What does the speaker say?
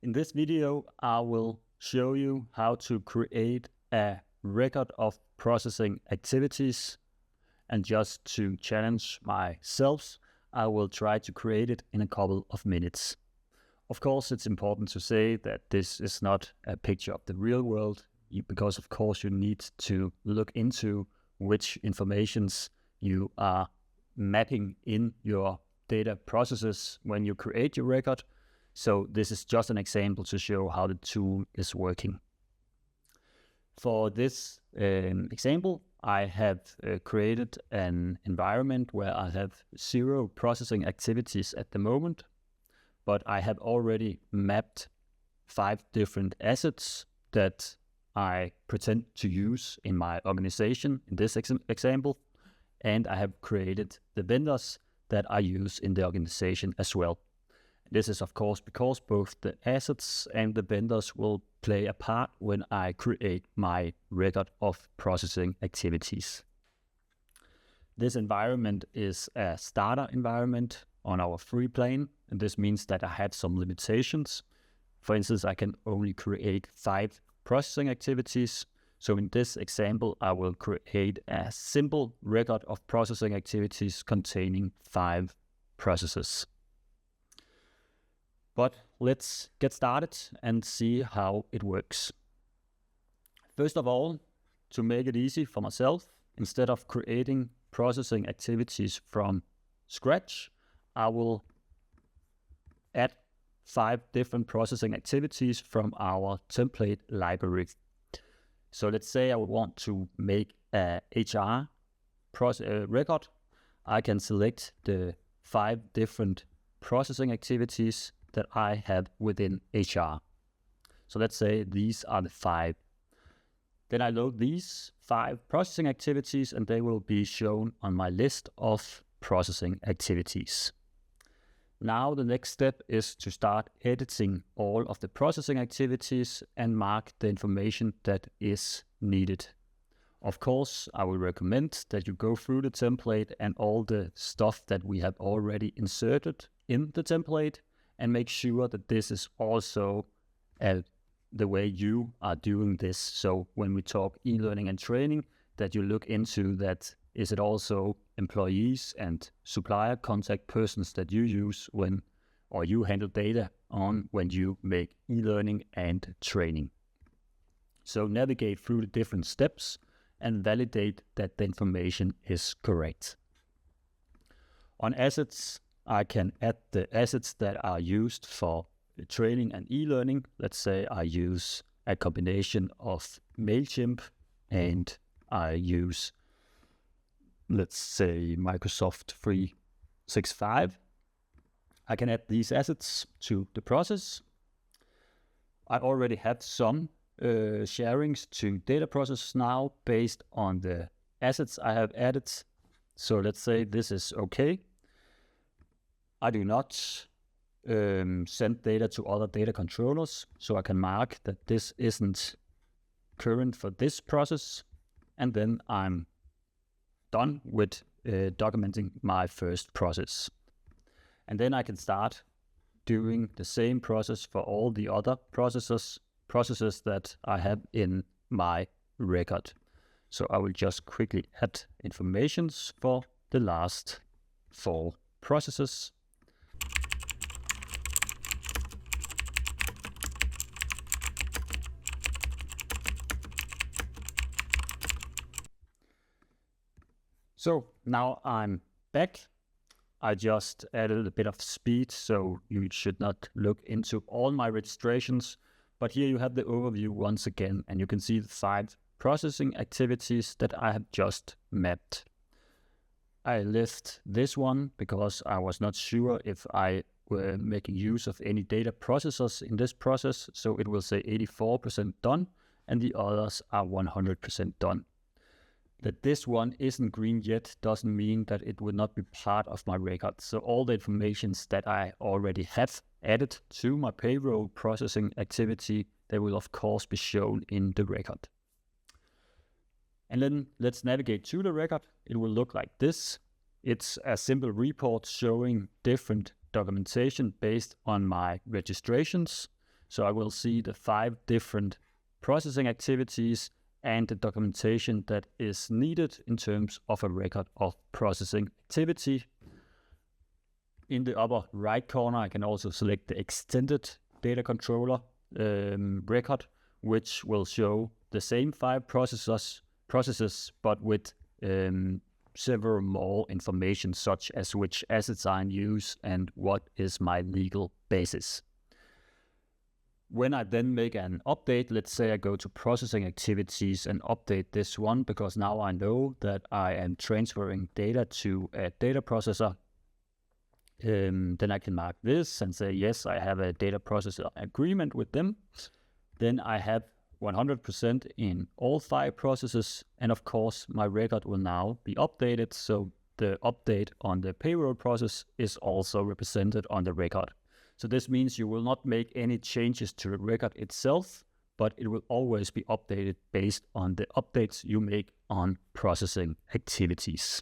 In this video, I will show you how to create a record of processing activities. And just to challenge myself, I will try to create it in a couple of minutes. Of course, it's important to say that this is not a picture of the real world, because of course you need to look into which informations you are mapping in your data processes when you create your record. So this is just an example to show how the tool is working. For this example, I have created an environment where I have 0 processing activities at the moment, but I have already mapped 5 different assets that I pretend to use in my organization in this example, and I have created the vendors that I use in the organization as well. This is of course because both the assets and the vendors will play a part when I create my record of processing activities. This environment is a starter environment on our free plane, and this means that I had some limitations. For instance, I can only create 5 processing activities. So in this example, I will create a simple record of processing activities containing 5 processes. But let's get started and see how it works. First of all, to make it easy for myself, instead of creating processing activities from scratch, I will add 5 different processing activities from our template library. So let's say I would want to make a HR record. I can select the 5 different processing activities that I have within HR. So let's say these are the 5. Then I load these 5 processing activities and they will be shown on my list of processing activities. Now the next step is to start editing all of the processing activities and mark the information that is needed. Of course, I will recommend that you go through the template and all the stuff that we have already inserted in the template and make sure that this is also the way you are doing this. So when we talk e-learning and training, that you look into that, is it also employees and supplier contact persons that you use when, or you handle data on when you make e-learning and training. So navigate through the different steps and validate that the information is correct. On assets, I can add the assets that are used for training and e-learning. Let's say I use a combination of MailChimp and I use, let's say, Microsoft 365. I can add these assets to the process. I already have some sharings to data processes now based on the assets I have added. So let's say this is okay. I do not send data to other data controllers, so I can mark that this isn't current for this process, and then I'm done with documenting my first process. And then I can start doing the same process for all the other processes that I have in my record. So I will just quickly add informations for the last 4 processes. So now I'm back. I just added a bit of speed, so you should not look into all my registrations. But here you have the overview once again, and you can see the 5 processing activities that I have just mapped. I list this one because I was not sure if I were making use of any data processors in this process. So it will say 84% done, and the others are 100% done. That this one isn't green yet doesn't mean that it would not be part of my record. So all the informations that I already have added to my payroll processing activity, they will of course be shown in the record. And then let's navigate to the record. It will look like this. It's a simple report showing different documentation based on my registrations. So I will see the 5 different processing activities and the documentation that is needed in terms of a record of processing activity. In the upper right corner, I can also select the extended data controller record, which will show the same 5 processes, but with several more information, such as which assets are in use and what is my legal basis. When I then make an update, let's say I go to processing activities and update this one, because now I know that I am transferring data to a data processor, then I can mark this and say, yes, I have a data processor agreement with them. Then I have 100% in all 5 processes, and of course my record will now be updated, so the update on the payroll process is also represented on the record. So this means you will not make any changes to the record itself, but it will always be updated based on the updates you make on processing activities.